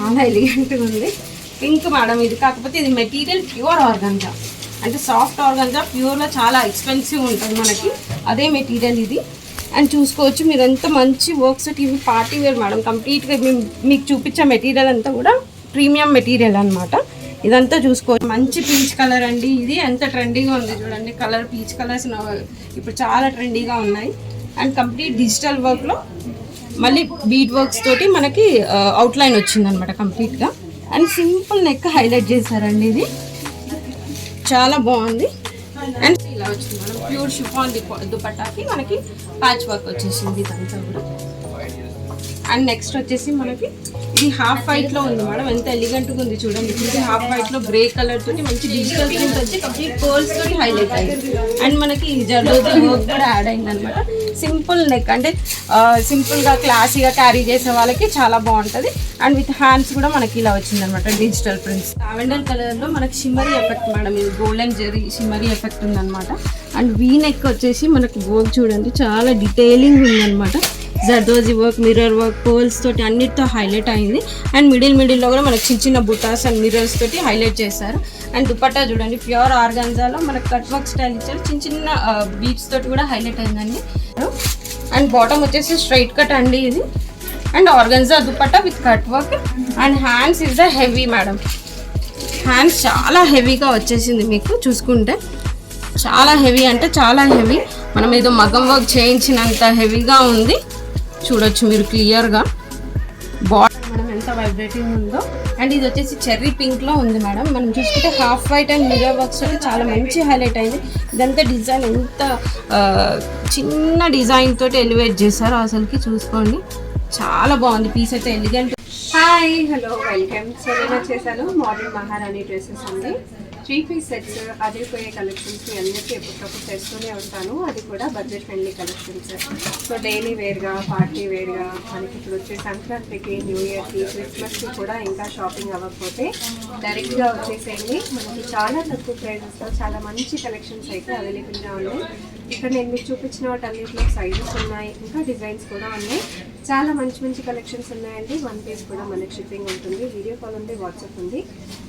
చాలా ఎలిగెంట్గా ఉంది. Pink madam ఇది, కాకపోతే ఇది మెటీరియల్ ప్యూర్ ఆర్గాంజా, అంటే సాఫ్ట్ ఆర్గాంజా ప్యూర్లో చాలా ఎక్స్పెన్సివ్ ఉంటుంది మనకి, అదే మెటీరియల్ ఇది. అండ్ చూసుకోవచ్చు మీరు ఎంత మంచి వర్క్స్. ఇవి పార్టీ వేర్ మేడం, కంప్లీట్గా మీకు చూపించే మెటీరియల్ అంతా కూడా ప్రీమియం మెటీరియల్ అనమాట. ఇదంతా చూసుకోవచ్చు. మంచి పీచ్ కలర్ అండి, ఇది ఎంత ట్రెండీగా ఉంది చూడండి. కలర్ పీచ్ కలర్స్ ఇప్పుడు చాలా ట్రెండీగా ఉన్నాయి. అండ్ కంప్లీట్ డిజిటల్ వర్క్లో మళ్ళీ బీడ్ వర్క్స్ తోటి మనకి అవుట్లైన్ వచ్చిందనమాట కంప్లీట్గా. అండ్ సింపుల్ నెక్ హైలైట్ చేశారండి, ఇది చాలా బాగుంది. అండ్ ఇలా వచ్చింది మేడం ప్యూర్ షిఫాన్ దుపట్టాకి మనకి ప్యాచ్ వర్క్ వచ్చేసింది ఇదంతా కూడా. అండ్ నెక్స్ట్ వచ్చేసి మనకి ఇది హాఫ్ వైట్ లో ఉంది మేడం, ఎంత ఎలిగెంట్గా ఉంది చూడండి. ఇది హాఫ్ వైట్ లో గ్రే కలర్ తోటి మంచి డిజిటల్ ప్రింట్ వచ్చి కంప్లీట్ పర్ల్స్ తోటి హైలైట్ అయింది. అండ్ మనకి జర్దోజీ వర్క్ కూడా యాడ్ అయింది అనమాట. సింపుల్ నెక్, అంటే సింపుల్ గా క్లాసీగా క్యారీ చేసే వాళ్ళకి చాలా బాగుంటుంది. అండ్ విత్ హ్యాండ్స్ కూడా మనకి ఇలా వచ్చింది అనమాట డిజిటల్ ప్రింట్స్. లావెండర్ కలర్ లో మనకి షిమ్మరీ ఎఫెక్ట్ మేడం, ఇది గోల్డెన్ జెరీ షిమ్మరీ ఎఫెక్ట్ ఉందన్నమాట. అండ్ వీ నెక్ వచ్చేసి మనకి వర్క్ చూడండి చాలా డీటెయిలింగ్ ఉందన్నమాట. Zardozi work, mirror work, pearls తోటి అన్నిటితో హైలైట్ అయింది. అండ్ మిడిల్లో కూడా మనకి చిన్న చిన్న బుటాస్ అండ్ మిర్రర్స్ తోటి హైలైట్ చేశారు. అండ్ దుపట్టా చూడండి ప్యూర్ ఆర్గాన్జాలో మనకి కట్ వర్క్ స్టైల్ ఇచ్చారు, చిన్న చిన్న బీట్స్ తోటి కూడా హైలైట్ అయిందండి. అండ్ బాటమ్ వచ్చేసి స్ట్రైట్ కట్ అండి ఇది. And organza dupatta with cut work. And hands is the heavy madam, hands చాలా హెవీగా వచ్చేసింది మీకు చూసుకుంటే. చాలా హెవీ అంటే చాలా హెవీ, మనం ఏదో మగం వర్క్ చేయించినంత హెవీగా ఉంది. చూడొచ్చు మీరు క్లియర్గా బాటమ్ మనం ఎంత వైబ్రేటింగ్ ఉందో. అండ్ ఇది వచ్చేసి చెర్రీ పింక్లో ఉంది మేడం. మనం చూసుకుంటే half white and mirror works తోటి చాలా మంచి హైలైట్ అయింది. ఇదంతా డిజైన్ ఎంత చిన్న డిజైన్ తోటి ఎలివేట్ చేశారో అసలుకి చూసుకోండి, చాలా బాగుంది పీస్ అయితే elegant. Hi hello welcome. So నేను వచ్చేసాను మోడర్న్ మహారాణి డ్రెస్సెస్ అండి. 3 పీస్ సెట్స్ అదిరిపోయే కలెక్షన్స్ మీ అందరికీ ఎప్పటికప్పుడు తెస్తూనే ఉంటాను, అది కూడా budget friendly collections. So daily వేర్గా, పార్టీ వేర్గా, మనకి ఇప్పుడు వచ్చే సంక్రాంతికి, న్యూ ఇయర్కి, క్రిస్మస్కి కూడా ఇంకా షాపింగ్ అవ్వకపోతే డైరెక్ట్గా వచ్చేసేయండి. మనకి చాలా తక్కువ ప్రైజెస్తో చాలా మంచి కలెక్షన్స్ అయితే అవైలబుల్గా ఉన్నాయి. ఇక్కడ నేను మీకు చూపించిన వాటన్నిటిలో సైజెస్ ఉన్నాయి, ఇంకా డిజైన్స్ కూడా ఉన్నాయి. చాలా మంచి మంచి కలెక్షన్స్ ఉన్నాయండి. 1 పీస్ కూడా మనకి షిప్పింగ్ ఉంటుంది, వీడియో కాల్ ఉంది, వాట్సాప్ ఉంది.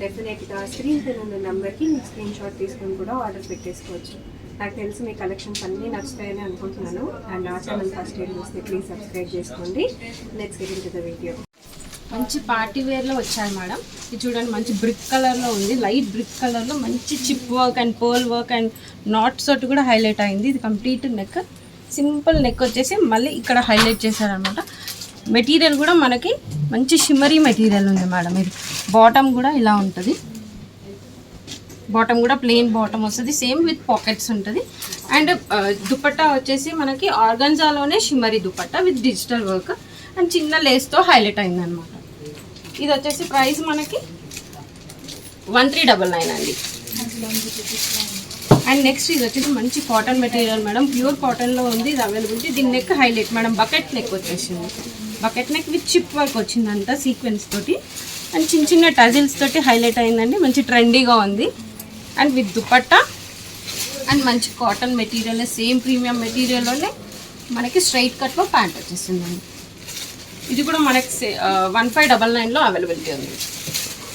డెఫినెట్గా స్క్రీన్ పైన ఉన్న నెంబర్కి మీకు స్క్రీన్ షాట్ తీసుకొని కూడా ఆర్డర్ పెట్టేసుకోవచ్చు. నాకు తెలిసి మీ కలెక్షన్స్ అన్నీ నచ్చుతాయని అనుకుంటున్నాను. అండ్ ఆ ఛానల్ ఫస్ట్ టైం చూస్తే ప్లీజ్ సబ్స్క్రైబ్ చేసుకోండి. Let's get into the video. మంచి పార్టీ వేర్లో వచ్చాయి మేడం. ఇది చూడండి మంచి బ్రిక్ కలర్లో ఉంది, లైట్ బ్రిక్ కలర్లో మంచి chip work and pearl work and knots తోటి కూడా హైలైట్ అయింది. ఇది కంప్లీట్ నెక్, సింపుల్ నెక్ వచ్చేసి మళ్ళీ ఇక్కడ హైలైట్ చేశారనమాట. మెటీరియల్ కూడా మనకి మంచి షిమ్మరీ మెటీరియల్ ఉంది మేడం. ఇది బాటమ్ కూడా ఇలా ఉంటుంది, బాటమ్ కూడా ప్లెయిన్ బాటమ్ వస్తుంది, సేమ్ విత్ పాకెట్స్ ఉంటుంది. అండ్ దుపట్టా వచ్చేసి మనకి ఆర్గన్జాలోనే shimmery dupatta with digital work and చిన్న లేస్తో హైలైట్ అయింది అనమాట. ఇది వచ్చేసి ప్రైస్ మనకి 1399 అండి. అండ్ నెక్స్ట్ ఇది వచ్చేసి మంచి కాటన్ మెటీరియల్ మేడం, ప్యూర్ కాటన్లో ఉంది, ఇది అవైలబిలిటీ. దీని neck highlight madam, bucket neck వచ్చేసింది, bucket neck with chip work వచ్చిందంట సీక్వెన్స్ తోటి. అండ్ చిన్న చిన్న టజిల్స్ తోటి హైలైట్ అయిందండి, మంచి ట్రెండీగా ఉంది. అండ్ విత్ దుపట్టా అండ్ మంచి కాటన్ మెటీరియల్, సేమ్ ప్రీమియం మెటీరియల్లోనే మనకి స్ట్రైట్ కట్లో ప్యాంట్ వచ్చేసిందండి. ఇది కూడా మనకి 1599లో అవైలబిలిటీ ఉంది.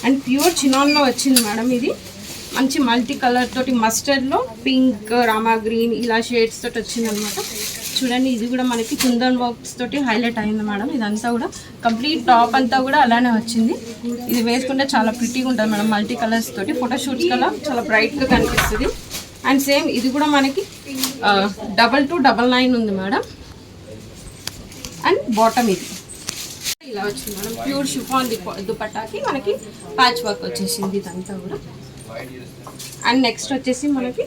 అండ్ ప్యూర్ చినాన్లో వచ్చింది మేడం. ఇది మంచి మల్టీ కలర్ తోటి మస్టర్డ్లో పింక్, రామా గ్రీన్ ఇలా షేడ్స్ తోటి వచ్చింది అనమాట. చూడండి ఇది కూడా మనకి కుందన్ వర్క్స్ తోటి హైలైట్ అయింది మేడం. ఇదంతా కూడా కంప్లీట్ టాప్ అంతా కూడా అలానే వచ్చింది. ఇది వేసుకుంటే చాలా ప్రిటీగా ఉంటుంది మేడం, మల్టీ కలర్స్ తోటి ఫోటోషూట్స్ కల్లా చాలా బ్రైట్గా కనిపిస్తుంది. అండ్ సేమ్ ఇది కూడా మనకి 2299 ఉంది మేడం. అండ్ బాటమ్ ఇది ఇలా వచ్చింది మేడం, ప్యూర్ షిఫాన్ దుపట్టాకి మనకి ప్యాచ్ వర్క్ వచ్చేసింది ఇదంతా కూడా. అండ్ నెక్స్ట్ వచ్చేసి మనకి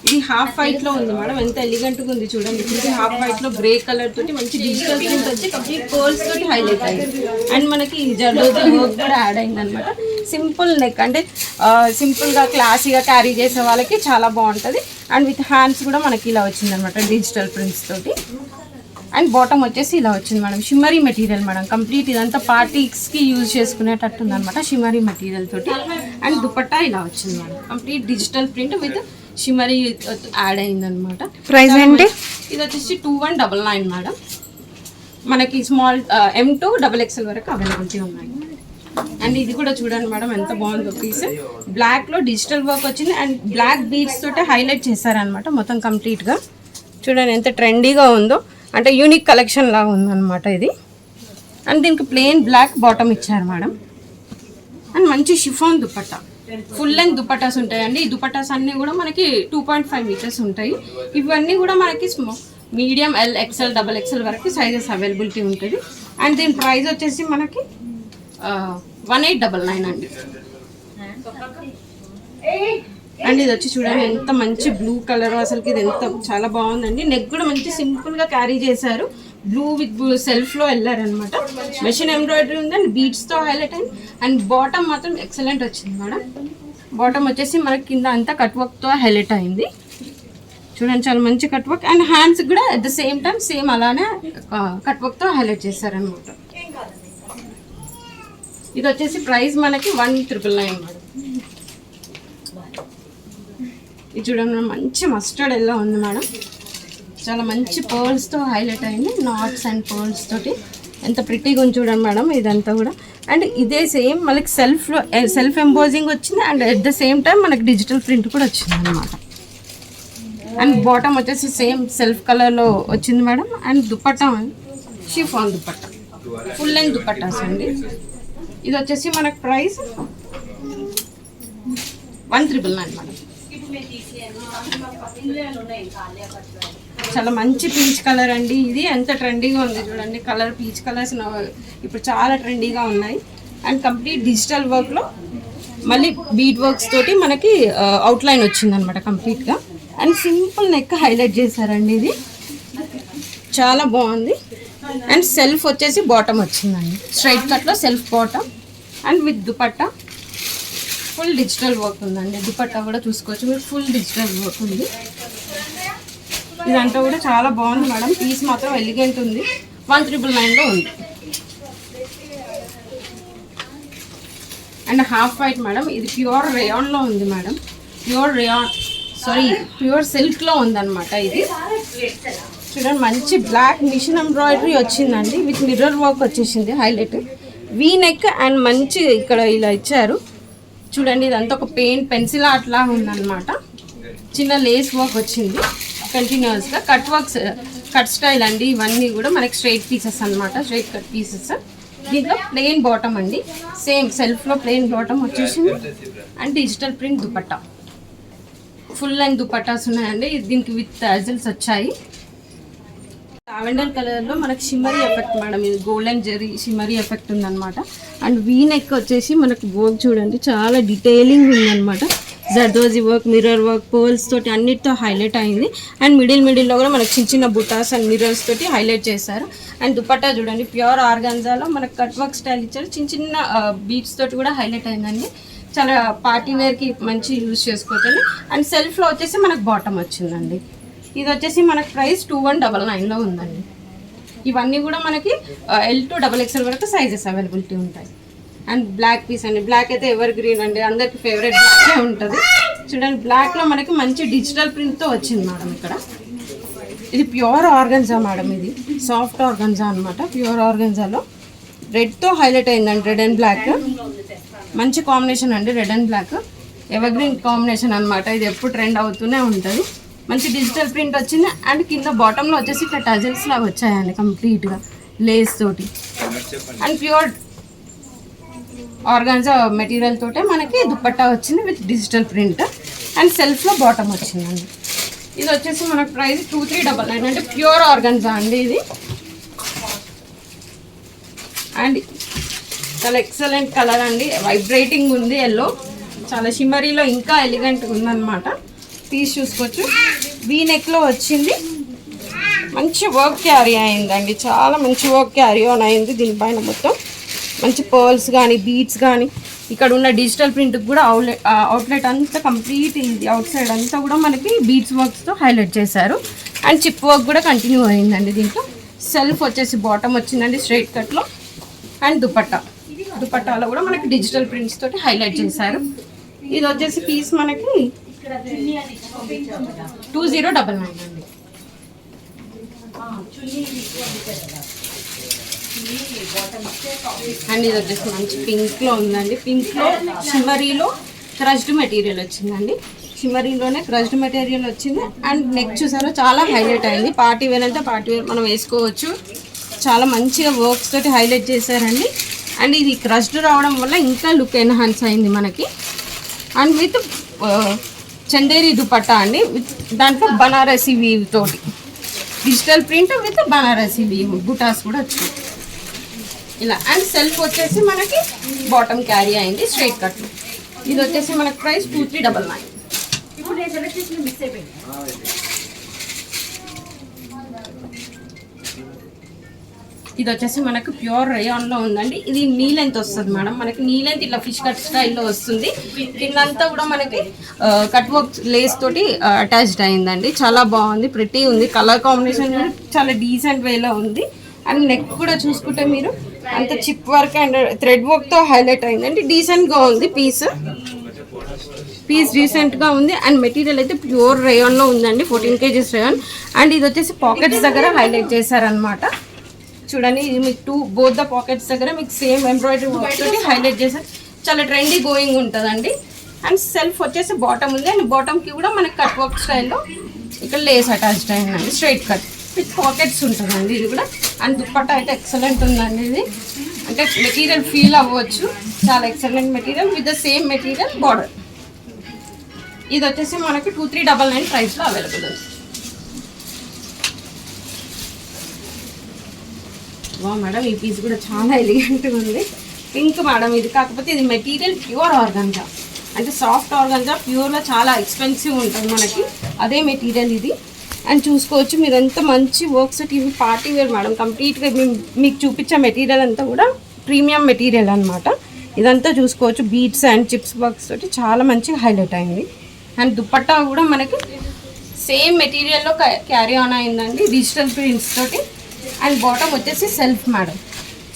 ఇది హాఫ్ వైట్లో ఉంది మేడం, ఎంత ఎలిగెంట్గా ఉంది చూడండి. ఇది హాఫ్ వైట్లో గ్రే కలర్ తోటి మంచి డిజిటల్ ప్రింట్ వచ్చి కంప్లీట్ పర్ల్స్ తోటి హైలైట్ అయింది. అండ్ మనకి జర్దోజీ వర్క్ కూడా యాడ్ అయింది అనమాట. సింపుల్ నెక్, అంటే సింపుల్గా క్లాసీగా క్యారీ చేసే వాళ్ళకి చాలా బాగుంటుంది. అండ్ విత్ హ్యాండ్స్ కూడా మనకి ఇలా వచ్చింది అనమాట డిజిటల్ ప్రింట్స్ తోటి. అండ్ బాటమ్ వచ్చేసి ఇలా వచ్చింది madam, shimmery material madam, complete ఇదంతా పార్టీస్కి యూజ్ చేసుకునేటట్టు ఉందన్నమాట షిమ్మరీ మెటీరియల్ తోటి. అండ్ దుపట్టా ఇలా వచ్చింది madam, complete digital print with shimmery add అయిందనమాట. ప్రైస్ ఏంటి? ఇది వచ్చేసి 2199 మేడం. మనకి స్మాల్ M to XXL వరకు అవైలబిలిటీ ఉన్నాయి. అండ్ ఇది కూడా చూడండి మేడం ఎంత బాగుందో పీస్. బ్లాక్లో డిజిటల్ వర్క్ వచ్చింది అండ్ బ్లాక్ బీడ్స్ తోటే హైలైట్ చేశారనమాట మొత్తం కంప్లీట్గా. చూడండి ఎంత ట్రెండీగా ఉందో, అంటే యూనిక్ కలెక్షన్ లాగా ఉందన్నమాట ఇది. అండ్ దీనికి ప్లెయిన్ బ్లాక్ బాటమ్ ఇచ్చారు మేడం. అండ్ మంచి chiffon dupatta, full length dupattas ఉంటాయండి. ఈ దుపట్టాస్ అన్నీ కూడా మనకి 2.5 మీటర్స్ ఉంటాయి. ఇవన్నీ కూడా మనకి medium, L, XL, double XL వరకు సైజెస్ అవైలబిలిటీ ఉంటుంది. అండ్ దీని ప్రైస్ వచ్చేసి మనకి 1899 అండి. అండ్ ఇది వచ్చి చూడండి ఎంత మంచి బ్లూ కలర్, అసలుకి ఇది ఎంత చాలా బాగుందండి. నెక్ కూడా మంచి సింపుల్గా క్యారీ చేశారు, బ్లూ విత్ సెల్ఫ్లో వెళ్ళారనమాట. మెషిన్ ఎంబ్రాయిడరీ ఉంది అండ్ బీడ్స్తో హైలైట్ అయింది. అండ్ బాటమ్ మాత్రం ఎక్సలెంట్ వచ్చింది మేడం. బాటమ్ వచ్చేసి మనకి కింద అంతా కట్ వర్క్తో హైలైట్ అయింది. చూడండి చాలా మంచి కట్ వర్క్. అండ్ హ్యాండ్స్ కూడా at the same time same అలానే కట్ వర్క్తో హైలైట్ చేశారనమాట. ఇది వచ్చేసి ప్రైస్ మనకి 1999 మేడం. ఇది చూడండి మంచి మస్టర్డ్ ఎల్లో ఉంది మేడం. చాలా మంచి పర్ల్స్తో హైలైట్ అయింది, నాట్స్ అండ్ పర్ల్స్ తోటి ఎంత ప్రిటీగా ఉంది చూడండి మేడం ఇదంతా కూడా. అండ్ ఇదే సేమ్ మనకి సెల్ఫ్ ఎంబోజింగ్ వచ్చింది and at the same time మనకి డిజిటల్ ప్రింట్ కూడా వచ్చింది అనమాట. అండ్ బాటమ్ వచ్చేసి సేమ్ సెల్ఫ్ కలర్లో వచ్చింది madam. And dupatta chiffon dupatta, full length dupattas అండి. ఇది వచ్చేసి మనకు ప్రైస్ 1999 మేడం. చాలా మంచి పీచ్ కలర్ అండి. ఇది ఎంత ట్రెండీగా ఉంది చూడండి కలర్. పీచ్ కలర్స్ ఇప్పుడు చాలా ట్రెండీగా ఉన్నాయి. అండ్ కంప్లీట్ డిజిటల్ వర్క్లో మళ్ళీ బీడ్ వర్క్స్ తోటి మనకి అవుట్లైన్ వచ్చింది అనమాట కంప్లీట్గా. అండ్ సింపుల్ నెక్ హైలైట్ చేశారండి, ఇది చాలా బాగుంది. అండ్ సెల్ఫ్ వచ్చేసి బాటమ్ వచ్చిందండి, స్ట్రైట్ కట్లో self bottom and with dupatta full digital work ఉందండి. దుపట్టా కూడా చూసుకోవచ్చు మీరు, ఫుల్ డిజిటల్ వర్క్ ఉంది. ఇదంతా కూడా చాలా బాగుంది మేడం. పీస్ మాత్రం ఎలిగెంట్ ఉంది. 1999లో ఉంది. And half white madam. ఇది ప్యూర్ రేయాన్లో ఉంది మేడం. ప్యూర్ సిల్క్లో ఉందన్నమాట. ఇది చూడండి మంచి బ్లాక్ మిషన్ ఎంబ్రాయిడరీ వచ్చిందండి విత్ మిర్రర్ వర్క్ వచ్చేసింది హైలైట్. వీ నెక్ అండ్ మంచి ఇక్కడ ఇలా ఇచ్చారు చూడండి. ఇదంతా ఒక పెన్సిల్ అట్లా ఉందన్నమాట. చిన్న లేస్ వర్క్ వచ్చింది కంటిన్యూస్గా. కట్ స్టైల్ అండి ఇవన్నీ కూడా మనకి స్ట్రైట్ పీసెస్ అనమాట, స్ట్రైట్ కట్ పీసెస్. దీంట్లో ప్లెయిన్ బాటమ్ అండి, సేమ్ సెల్ఫ్లో ప్లెయిన్ బాటమ్ వచ్చేసింది. And digital print dupatta, full length dupattas ఉన్నాయండి. దీనికి విత్ టాజిల్స్ వచ్చాయి. లావెండర్ కలర్లో మనకి షిమ్మరీ ఎఫెక్ట్ మేడం. ఇది గోల్డెన్ జెరీ షిమ్మరీ ఎఫెక్ట్ ఉందన్నమాట. అండ్ వీ నెక్ వచ్చేసి మనకు వర్క్ చూడండి చాలా డీటెయిలింగ్ ఉందన్నమాట. Zardozi work, mirror work, pearls తోటి అన్నిటితో హైలైట్ అయింది. అండ్ మిడిల్లో కూడా మనకు చిన్న చిన్న బుటాస్ అండ్ మిర్రర్స్ తోటి హైలైట్ చేశారు. అండ్ దుపట్టా చూడండి ప్యూర్ ఆర్గాన్జాలో మనకు కట్ వర్క్ స్టైల్ ఇచ్చారు. చిన్న చిన్న బీట్స్ తోటి కూడా హైలైట్ అయిందండి. చాలా పార్టీ వేర్కి మంచి యూజ్ చేసుకోవచ్చు. అండ్ సెల్ఫ్లో వచ్చేసి మనకు బాటమ్ వచ్చిందండి. ఇది వచ్చేసి మనకు ప్రైస్ 2199లో ఉందండి. ఇవన్నీ కూడా మనకి L to XXL వరకు సైజెస్ అవైలబిలిటీ ఉంటాయి. అండ్ బ్లాక్ పీస్ అండి. బ్లాక్ అయితే ఎవర్ గ్రీన్ అండి, అందరికి ఫేవరెట్ బ్లాకే ఉంటుంది. చూడండి బ్లాక్లో మనకి మంచి డిజిటల్ ప్రింట్తో వచ్చింది మేడం ఇక్కడ. ఇది ప్యూర్ ఆర్గన్జా మేడం. ఇది సాఫ్ట్ ఆర్గన్జా అనమాట. ప్యూర్ ఆర్గన్జాలో రెడ్తో హైలైట్ అయిందండి. రెడ్ అండ్ బ్లాక్ మంచి కాంబినేషన్ అండి. Red and black evergreen combination అనమాట. ఇది ఎప్పుడు ట్రెండ్ అవుతూనే ఉంటుంది. మంచి డిజిటల్ ప్రింట్ వచ్చింది. అండ్ కింద బాటంలో వచ్చేసి ఇట్లా టజల్స్ లాగా వచ్చాయండి కంప్లీట్గా లేస్ తోటి. అండ్ ప్యూర్ ఆర్గాన్జా మెటీరియల్ తోటే మనకి దుపట్టా వచ్చింది విత్ డిజిటల్ ప్రింట్. అండ్ సెల్ఫ్లో బాటమ్ వచ్చిందండి. ఇది వచ్చేసి మనకు ప్రైస్ 2399 అంటే ప్యూర్ ఆర్గాన్జా అండి ఇది. అండ్ చాలా ఎక్సలెంట్ కలర్ అండి, వైబ్రేటింగ్ ఉంది ఎల్లో, చాలా షిమ్మరీలో ఇంకా ఎలిగెంట్గా ఉందన్నమాట. పీస్ చూసుకోవచ్చు. వీ నెక్లో వచ్చింది, మంచి వర్క్ క్యారీ అయిందండి. చాలా మంచి వర్క్ క్యారీ ఆన్ అయింది. దీనిపైన మొత్తం మంచి పర్ల్స్ కానీ బీడ్స్ కానీ ఇక్కడ ఉన్న డిజిటల్ ప్రింట్కి కూడా అవుట్లెట్ అంతా కంప్లీట్ ఇది అవుట్ సైడ్ అంతా కూడా మనకి బీడ్స్ వర్క్స్తో హైలైట్ చేశారు. అండ్ చిప్ వర్క్ కూడా కంటిన్యూ అయిందండి. దీంట్లో సెల్ఫ్ వచ్చేసి బాటమ్ వచ్చిందండి స్ట్రైట్ కట్లో. అండ్ దుపట్టాలో కూడా మనకి డిజిటల్ ప్రింట్స్ తోటి హైలైట్ చేశారు. ఇది వచ్చేసి పీస్ మనకి 2099 అండి. అండ్ ఇది వచ్చేసి మంచి పింక్లో ఉందండి. పింక్లో షిమ్మరీలో క్రష్డ్ మెటీరియల్ వచ్చిందండి. షిమ్మరీలోనే క్రష్డ్ మెటీరియల్ వచ్చింది. అండ్ నెక్ చూసారో చాలా హైలైట్ అయింది. పార్టీ వేర్ అంటే పార్టీ వేర్ మనం వేసుకోవచ్చు. చాలా మంచిగా వర్క్స్ తోటి హైలైట్ చేశారండి. అండ్ ఇది క్రష్డ్ రావడం వల్ల ఇంకా లుక్ ఎన్హాన్స్ అయింది మనకి. అండ్ విత్ చందేరి దుపట్టా అండి, విత్ దాంట్లో బనారసి వీవ్ తోటి digital print with Banarasi weave butas కూడా వచ్చింది ఇలా. అండ్ సెల్ఫ్ వచ్చేసి మనకి బాటమ్ క్యారీ అయింది స్ట్రైట్ కట్. ఇది వచ్చేసి మనకి ప్రైస్ 2399. ఇప్పుడు నేను సెలెక్ట్ చేసిన మిక్స్ అయిపోయింది. ఇది వచ్చేసి మనకు ప్యూర్ రేయాన్లో ఉందండి. ఇది నీ లెంత్ వస్తుంది మేడం, మనకి నీ లెంత్ ఇట్లా ఫిష్ కట్ స్టైల్లో వస్తుంది. కిందంతా కూడా మనకి కట్ వర్క్ లేస్ తోటి అటాచ్డ్ అయిందండి. చాలా బాగుంది, ప్రిటీ ఉంది. కలర్ కాంబినేషన్ కూడా చాలా డీసెంట్ వేలో ఉంది. అండ్ నెక్ కూడా చూసుకుంటే మీరు అంత చిప్ వర్క్ అండ్ థ్రెడ్ వర్క్తో హైలైట్ అయిందండి. డీసెంట్గా ఉంది పీస్ డీసెంట్గా ఉంది. అండ్ మెటీరియల్ అయితే ప్యూర్ రేయాన్లో ఉందండి, 14 kgs రేయాన్. అండ్ ఇది వచ్చేసి పాకెట్స్ దగ్గర హైలైట్ చేశారనమాట. చూడండి, ఇది మీకు బోత్ ద పాకెట్స్ దగ్గర మీకు సేమ్ ఎంబ్రాయిడరీ వర్క్ తోటి హైలైట్ చేశారు. చాలా ట్రెండీ గోయింగ్ ఉంటుందండి. అండ్ సెల్ఫ్ వచ్చేసి బాటమ్ ఉంది. అండ్ బాటమ్కి కూడా మనకి కట్ వర్క్ స్టైల్లో ఇక్కడ లేస్ అటాచ్డ్ అయిందండి, స్ట్రైట్ కట్ విత్ పాకెట్స్ ఉంటుందండి ఇది కూడా. అండ్ దుప్పట్టా అయితే ఎక్సలెంట్ ఉందండి. ఇది అంటే మెటీరియల్ ఫీల్ అవ్వచ్చు, చాలా excellent material with the same material border. ఇది వచ్చేసి మనకి 2399 ప్రైస్లో అవైలబుల్ ఉంది. వా మేడం, ఈ పీస్ కూడా చాలా ఎలిగెంట్గా ఉంది. పింక్ మేడం ఇది, కాకపోతే ఇది మెటీరియల్ ప్యూర్ ఆర్గాన్జా, అంటే సాఫ్ట్ ఆర్గాన్జా. ప్యూర్లో చాలా ఎక్స్పెన్సివ్ ఉంటుంది మనకి, అదే మెటీరియల్ ఇది. అండ్ చూసుకోవచ్చు మీరు ఎంత మంచి వర్క్స్. ఇవి పార్టీ వేర్ మేడం, కంప్లీట్గా మీకు చూపించే మెటీరియల్ అంతా కూడా ప్రీమియం మెటీరియల్ అనమాట. ఇదంతా చూసుకోవచ్చు బీట్స్ అండ్ చిప్స్ వర్క్స్ తోటి చాలా మంచిగా హైలైట్ అయింది. అండ్ దుపట్టా కూడా మనకి సేమ్ మెటీరియల్లో క్యారీ ఆన్ అయిందండి, డిజిటల్ ప్రింట్స్ తోటి. అండ్ బాటమ్ వచ్చేసి సెల్ఫ్ మేడం,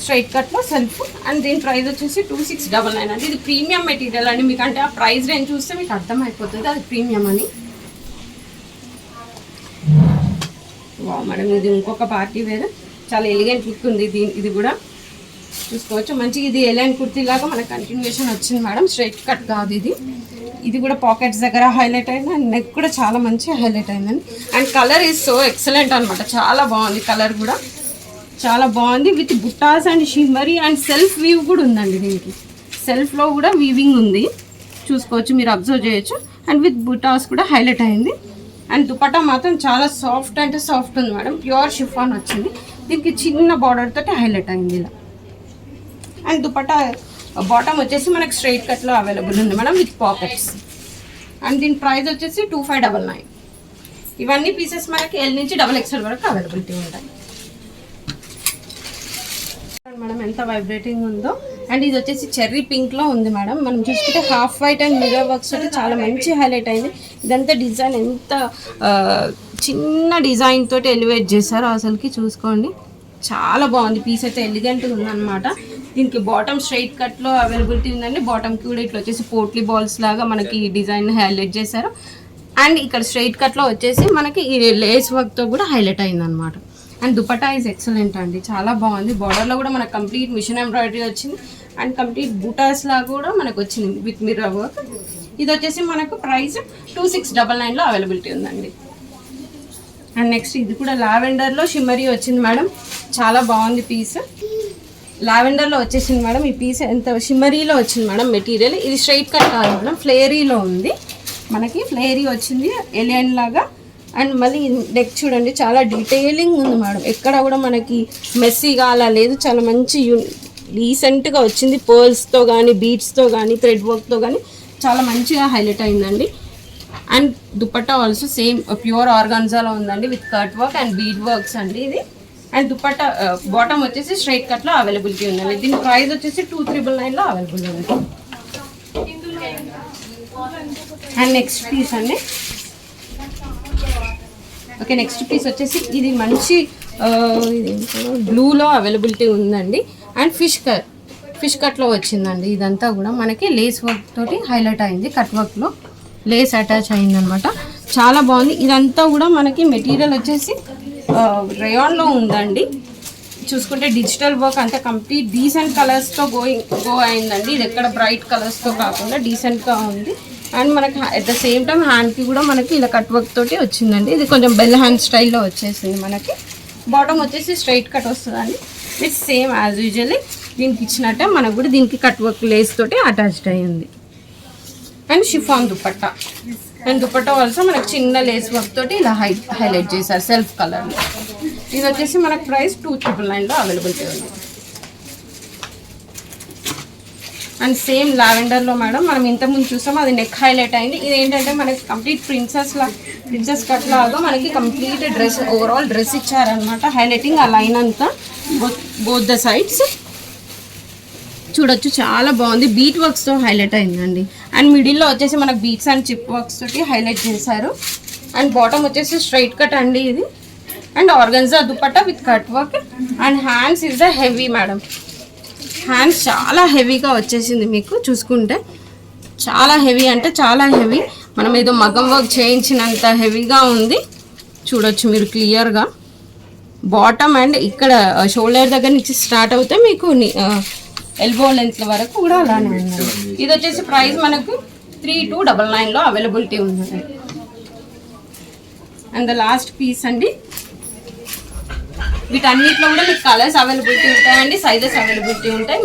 స్ట్రైట్ కట్లో సెల్ఫ్. అండ్ దీని ప్రైస్ వచ్చేసి 2699 అండి. ఇది ప్రీమియం మెటీరియల్ అండి, మీకు అంటే ఆ ప్రైస్ రేంజ్ చూస్తే మీకు అర్థమైపోతుంది అది ప్రీమియం అని. వా మేడం, ఇది ఇంకొక పార్టీ వేర్, చాలా ఎలిగెంట్ లుక్ ఉంది. ఇది కూడా చూసుకోవచ్చు మంచిగా. ఇది ఎలైన్ కుర్తీ లాగా మనకు కంటిన్యూషన్ వచ్చింది మేడం, స్ట్రైట్ కట్ కాదు ఇది. ఇది కూడా పాకెట్స్ దగ్గర హైలైట్ అయింది. అండ్ నెక్ కూడా చాలా మంచిగా హైలైట్ అయిందండి. And colour is so excellent అనమాట, చాలా బాగుంది. కలర్ కూడా చాలా బాగుంది with buttas and shimmery and self weave కూడా ఉందండి. దీనికి సెల్ఫ్లో కూడా వీవింగ్ ఉంది, చూసుకోవచ్చు మీరు అబ్జర్వ్ చేయొచ్చు. అండ్ విత్ బుట్టాస్ కూడా హైలైట్ అయింది. అండ్ దుపట్టా మాత్రం చాలా సాఫ్ట్ అంటే సాఫ్ట్ ఉంది మేడం, ప్యూర్ షిఫాన్ వచ్చింది. దీనికి చిన్న బార్డర్ తోటి హైలైట్ అయింది ఇలా. అండ్ దుపట్టా బాటమ్ వచ్చేసి మనకి స్ట్రైట్ కట్లో అవైలబుల్ ఉంది మేడం విత్ పాకెట్స్. అండ్ దీని ప్రైస్ వచ్చేసి 2599. ఇవన్నీ పీసెస్ మనకి L నుంచి XXL వరకు అవైలబిలిటీ ఉంటాయి మేడం. ఎంత వైబ్రేటింగ్ ఉందో. అండ్ ఇది వచ్చేసి చెర్రీ పింక్లో ఉంది మేడం. మనం చూసుకుంటే half white and mirror works అయితే చాలా మంచి హైలైట్ అయింది. ఇదంతా డిజైన్ ఎంత చిన్న డిజైన్ తోటి ఎలివేట్ చేశారో అసలుకి చూసుకోండి, చాలా బాగుంది. పీస్ అయితే ఎలిగెంట్గా ఉందన్నమాట. దీనికి బాటమ్ స్ట్రైట్ కట్లో అవైలబిలిటీ ఉందండి. బాటమ్కి కూడా ఇట్లా వచ్చేసి పోట్లీ బాల్స్ లాగా మనకి డిజైన్ హైలైట్ చేశారు. అండ్ ఇక్కడ స్ట్రైట్ కట్లో వచ్చేసి మనకి ఈ లేస్ వర్క్తో కూడా హైలైట్ అయిందనమాట. అండ్ దుపట్టా ఈజ్ ఎక్సలెంట్ అండి, చాలా బాగుంది. బార్డర్లో కూడా మనకు కంప్లీట్ మిషన్ ఎంబ్రాయిడరీ వచ్చింది. అండ్ కంప్లీట్ బూటాస్ లాగా కూడా మనకు వచ్చింది విత్ మిర్రర్ వర్క్. ఇది వచ్చేసి మనకు ప్రైస్ 2699లో అవైలబిలిటీ ఉందండి. అండ్ నెక్స్ట్ ఇది కూడా లావెండర్లో షిమ్మరీ వచ్చింది మేడం, చాలా బాగుంది పీస్. లావెండర్లో వచ్చేసింది మేడం ఈ పీస్. ఎంత షిమ్మరీలో వచ్చింది మేడం మెటీరియల్. ఇది స్ట్రైట్ కట్ కాదు మేడం, ఫ్లేరీలో ఉంది మనకి. ఫ్లేరీ వచ్చింది ఎలియన్ లాగా. అండ్ మళ్ళీ నెక్ చూడండి, చాలా డీటెయిలింగ్ ఉంది మేడం, ఎక్కడ కూడా మనకి మెస్సీగా అలా లేదు. చాలా మంచి రీసెంట్గా వచ్చింది. పర్ల్స్తో కానీ బీడ్స్తో కానీ థ్రెడ్ వర్క్తో కానీ చాలా మంచిగా హైలైట్ అయిందండి. And dupatta also same pure ఆర్గాన్జాలో ఉందండి with cut work and bead works అండి ఇది. అండ్ దుపట్టా బాటమ్ వచ్చేసి స్ట్రైట్ కట్లో అవైలబిలిటీ ఉందండి. దీని ప్రైస్ వచ్చేసి 2399లో అవైలబుల్ ఉంది. అండ్ నెక్స్ట్ పీస్ అండి, ఓకే నెక్స్ట్ పీస్ వచ్చేసి ఇది మంచి బ్లూలో అవైలబిలిటీ ఉందండి. అండ్ ఫిష్ కట్లో వచ్చిందండి. ఇదంతా కూడా మనకి లేస్ వర్క్ తోటి హైలైట్ అయింది, కట్ వర్క్లో లేస్ అటాచ్ అయిందనమాట, చాలా బాగుంది. ఇదంతా కూడా మనకి మెటీరియల్ వచ్చేసి రేయాన్లో ఉందండి. చూసుకుంటే డిజిటల్ వర్క్ అంతా కంప్లీట్ డీసెంట్ కలర్స్తో గో అయిందండి. ఇది ఎక్కడ బ్రైట్ కలర్స్తో కాకుండా డీసెంట్గా ఉంది. అండ్ మనకి అట్ ద సేమ్ టైం హ్యాండ్కి కూడా మనకి ఇలా కట్ వర్క్ తోటి వచ్చిందండి. ఇది కొంచెం బెల్ హ్యాండ్ స్టైల్లో వచ్చేసింది మనకి. బాటమ్ వచ్చేసి స్ట్రైట్ కట్ వస్తుందండి. విత్ సేమ్ యాజ్ యూజువల్లీ దీనికి ఇచ్చినట్టే మనకు కూడా దీనికి కట్ వర్క్ లేస్ తోటి అటాచ్డ్ అయ్యింది. And chiffon dupatta. And dupatta also మనకు చిన్న లేస్ వర్క్ తోటి ఇలా హైలైట్ చేశారు సెల్ఫ్ కలర్లో. ఇది వచ్చేసి మనకు ప్రైస్ 299లో అవైలబిలిటీ ఉంది. అండ్ సేమ్ లావెండర్లో మేడం మనం ఇంతకుముందు చూసాము, అది నెక్ హైలైట్ అయింది. ఇది ఏంటంటే మనకి కంప్లీట్ ప్రిన్సెస్ కట్ లాగా మనకి కంప్లీట్ డ్రెస్ ఓవరాల్ డ్రెస్ ఇచ్చారనమాట. హైలైటింగ్ ఆ లైన్ అంతా బోత్ ద సైడ్స్ చూడొచ్చు, చాలా బాగుంది. బీట్ వర్క్స్తో హైలైట్ అయిందండి. అండ్ మిడిల్లో వచ్చేసి మనకు బీట్స్ అండ్ చిప్ వర్క్స్ తోటి హైలైట్ చేశారు. అండ్ బాటమ్ వచ్చేసి స్ట్రైట్ కట్ అండి ఇది. And organza dupatta with cut work. And hands is the heavy madam. Hands చాలా హెవీగా వచ్చేసింది మీకు చూసుకుంటే. చాలా హెవీ అంటే చాలా హెవీ. మనం ఏదో మగ్గం వర్క్ చేయించినంత హెవీగా ఉంది. చూడొచ్చు మీరు క్లియర్గా. బాటమ్ అండ్ ఇక్కడ షోల్డర్ దగ్గర నుంచి స్టార్ట్ అవుతే మీకు ఎల్బో లెంత్ వరకు కూడా అలానే ఉంది. ఇది వచ్చేసి ప్రైస్ మనకు 3299లో అవైలబిలిటీ ఉంది. అండ్ ద లాస్ట్ పీస్ అండి. వీటన్నిటిలో కూడా మీకు కలర్స్ అవైలబిలిటీ ఉంటాయండి, సైజెస్ అవైలబిలిటీ ఉంటాయి.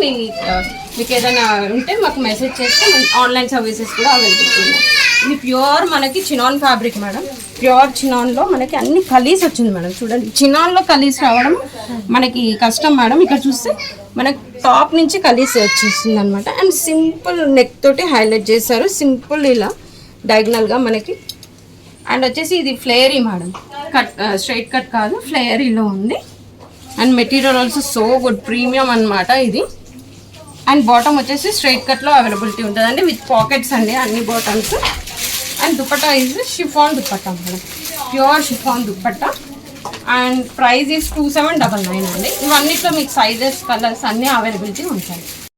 మీకు ఏదైనా ఉంటే మాకు మెసేజ్ చేస్తే ఆన్లైన్ సర్వీసెస్ కూడా అవైలబిలిటీ ఉన్నాయి. ఇది ప్యూర్ మనకి చినాన్ ఫ్యాబ్రిక్ మేడం. ప్యూర్ చినాన్లో మనకి అన్ని కలీస్ వచ్చింది మేడం. చూడండి, చినాన్లో కలీస్ రావడం మనకి కష్టం మేడం. ఇక్కడ చూస్తే మనకి టాప్ నుంచి కలీస్ వచ్చేస్తుంది అనమాట. అండ్ సింపుల్ నెక్ తోటి హైలైట్ చేశారు, సింపుల్ ఇలా డయాగ్నల్గా మనకి. అండ్ వచ్చేసి ఇది ఫ్లేయరీ మేడం, కట్ స్ట్రైట్ కట్ కాదు, ఫ్లేయరీలో ఉంది. And material also so good, premium అనమాట ఇది. అండ్ బాటమ్ వచ్చేసి స్ట్రైట్ కట్లో అవైలబిలిటీ ఉంటుందండి విత్ పాకెట్స్ అండి అన్ని bottoms. And dupatta is chiffon dupatta madam, pure chiffon dupatta. And price is 2799 అండి. ఇవన్నిట్లో మీకు సైజెస్ కలర్స్ అన్నీ అవైలబిలిటీ ఉంటాయి.